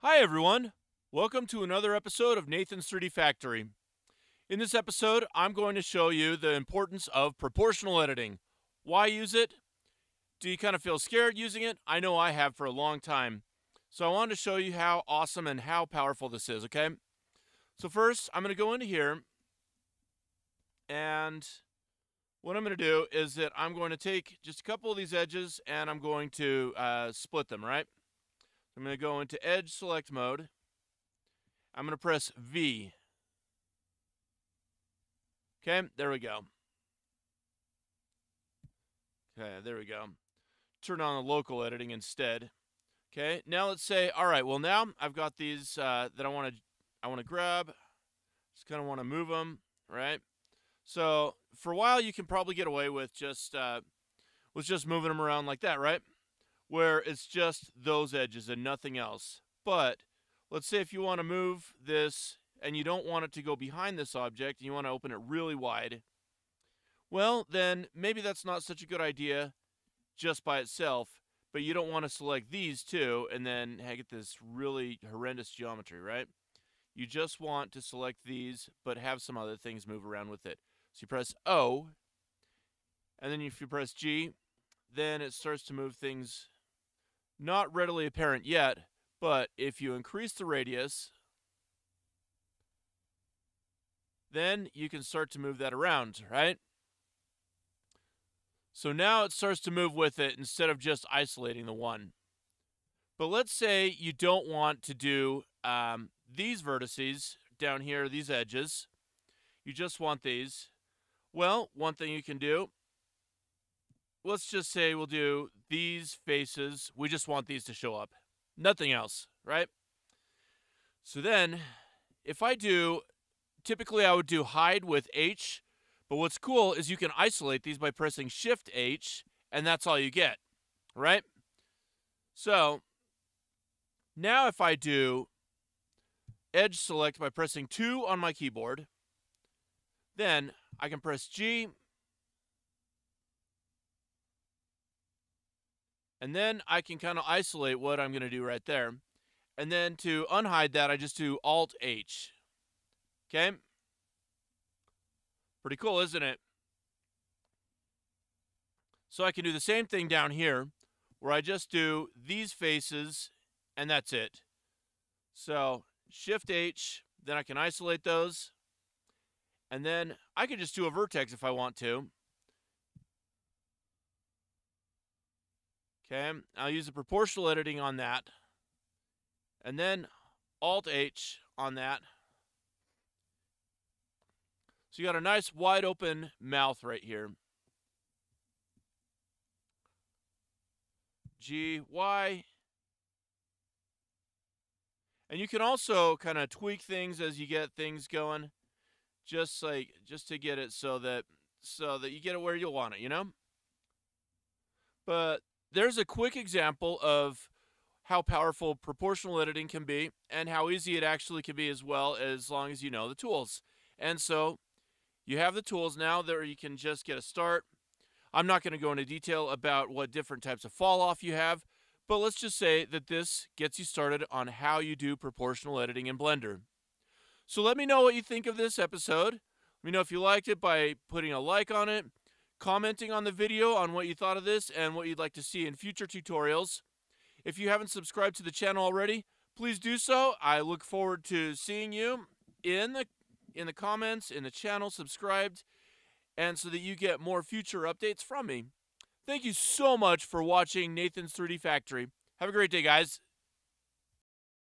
Hi everyone! Welcome to another episode of Nathan's 3D Factory. In this episode, I'm going to show you the importance of proportional editing. Why use it? Do you kind of feel scared using it? I know I have for a long time. So I wanted to show you how awesome and how powerful this is, okay? So first, I'm going to go into here, and what I'm going to do is that I'm going to take just a couple of these edges and I'm going to split them, right? I'm going to go into Edge Select Mode. I'm going to press V. Okay, there we go. Okay, there we go. Turn on the local editing instead. Okay, now let's say, all right, well now I've got these that I want to grab. Just kind of want to move them, right? So for a while you can probably get away with just moving them around like that, right? Where it's just those edges and nothing else. But let's say if you want to move this and you don't want it to go behind this object and you want to open it really wide, well, then maybe that's not such a good idea just by itself, but you don't want to select these two and then get this really horrendous geometry, right? You just want to select these, but have some other things move around with it. So you press O, and then if you press G, then it starts to move things not readily apparent yet, but if you increase the radius, then you can start to move that around, right? So now it starts to move with it instead of just isolating the one. But let's say you don't want to do these vertices down here, these edges. You just want these. Well, one thing you can do, let's just say we'll do these faces. We just want these to show up. Nothing else, right? So then, if I do, typically I would do hide with H, but what's cool is you can isolate these by pressing Shift H, and that's all you get, right? So, now if I do edge select by pressing 2 on my keyboard, then I can press G, and then I can kind of isolate what I'm going to do right there. And then to unhide that, I just do Alt H. Okay? Pretty cool, isn't it? So I can do the same thing down here, where I just do these faces, and that's it. So Shift H, then I can isolate those. And then I can just do a vertex if I want to. Okay, I'll use the proportional editing on that. And then Alt-H on that. So you got a nice wide open mouth right here. G, Y. And you can also kind of tweak things as you get things going. Just to get it so that you get it where you want it, you know? But there's a quick example of how powerful proportional editing can be and how easy it actually can be as well, as long as you know the tools. And so you have the tools now that you can just get a start. I'm not going to go into detail about what different types of fall off you have, but let's just say that this gets you started on how you do proportional editing in Blender. So let me know what you think of this episode. Let me know if you liked it by putting a like on it, commenting on the video on what you thought of this and what you'd like to see in future tutorials. If you haven't subscribed to the channel already, please do so. I look forward to seeing you in the comments, in the channel, subscribed, and so that you get more future updates from me. Thank you so much for watching Nathan's 3D Factory. Have a great day, guys.